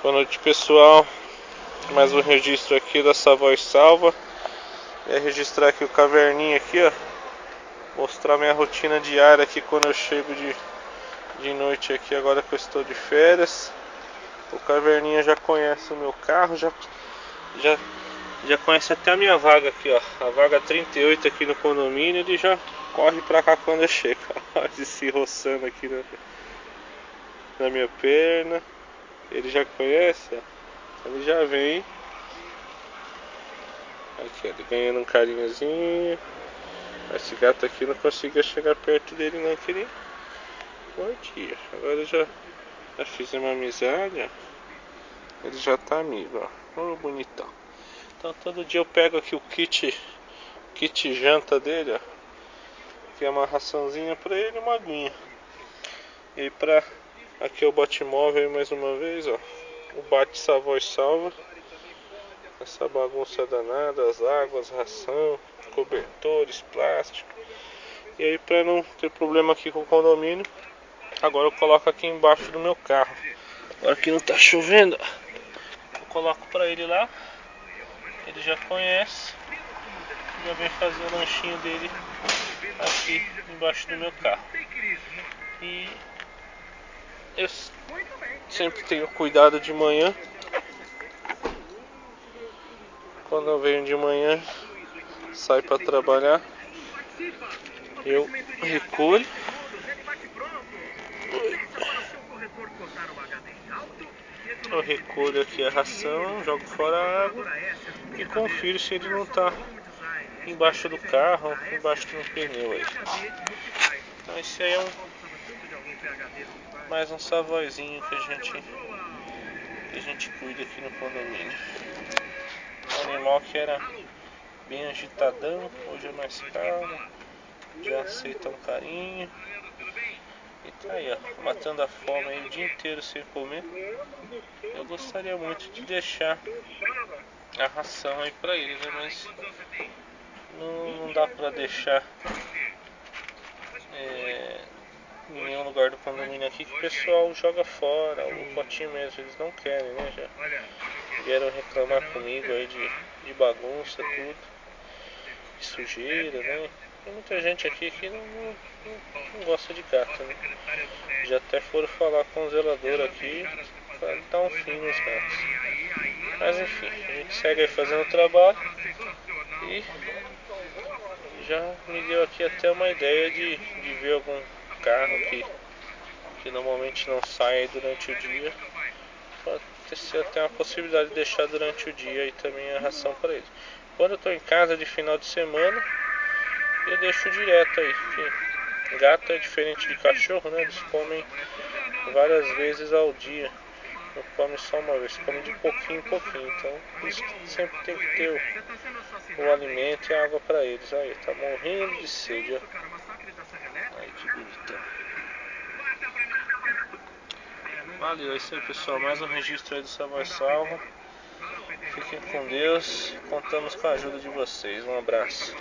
Boa noite, pessoal. Mais um registro aqui da Savoy Salva. É registrar aqui o caverninha aqui, ó. Mostrar minha rotina diária aqui quando eu chego de noite aqui, agora que eu estou de férias. O caverninha já conhece o meu carro, já conhece até a minha vaga aqui, ó. A vaga 38 aqui no condomínio. Ele já corre pra cá quando eu chego. Olha se roçando aqui na minha perna. Ele já conhece, ó. Ele já vem. Aqui, ele ganhando um carinhozinho. Esse gato aqui não conseguia chegar perto dele não, que ele mordia. Agora já fizemos uma amizade, ó. Ele já tá amigo, ó. Ô, bonitão. Então todo dia eu pego aqui o kit janta dele, ó. Que é uma raçãozinha pra ele e uma aguinha. E pra... Aqui é o Batmóvel mais uma vez, ó. O Bate Savoy Salva. Essa bagunça danada, as águas, ração, cobertores, plástico. E aí, pra não ter problema aqui com o condomínio, agora eu coloco aqui embaixo do meu carro. Agora que não tá chovendo, eu coloco pra ele lá. Ele já conhece. Já vem fazer o lanchinho dele aqui embaixo do meu carro. E eu sempre tenho cuidado de manhã. Quando eu venho de manhã, saio para trabalhar, eu recolho. Eu recolho aqui a ração, jogo fora a água e confiro se ele não está embaixo do carro, embaixo do pneu aí. Então esse aí é mais um Savoyzinho que a gente cuida aqui no condomínio. Um animal que era bem agitadão, hoje é mais calmo, já aceita um carinho. E tá aí, ó, matando a fome aí o dia inteiro sem comer. Eu gostaria muito de deixar a ração aí pra eles, né? Mas não dá pra deixar em nenhum lugar do condomínio aqui que o pessoal joga fora, o potinho mesmo, eles não querem, né? Já vieram reclamar comigo aí de bagunça, tudo, de sujeira, né? Tem muita gente aqui que não gosta de gato, né? Já até foram falar com o zelador aqui para dar um fim nos gatos. Mas enfim, a gente segue aí fazendo o trabalho e já me deu aqui até uma ideia de ver algum carro que normalmente não sai durante o dia. Pode ser até uma possibilidade de deixar durante o dia e também a ração para eles. Quando eu estou em casa de final de semana, eu deixo direto aí. Porque gato é diferente de cachorro, né? Eles comem várias vezes ao dia. Não come só uma vez, come de pouquinho em pouquinho. Então, por isso que sempre tem que ter o alimento e a água para eles. Aí, tá morrendo de sede, ó. Aí, que bonitão. Valeu, é isso aí, pessoal. Mais um registro aí do Savoy Salva. Fiquem com Deus. Contamos com a ajuda de vocês. Um abraço.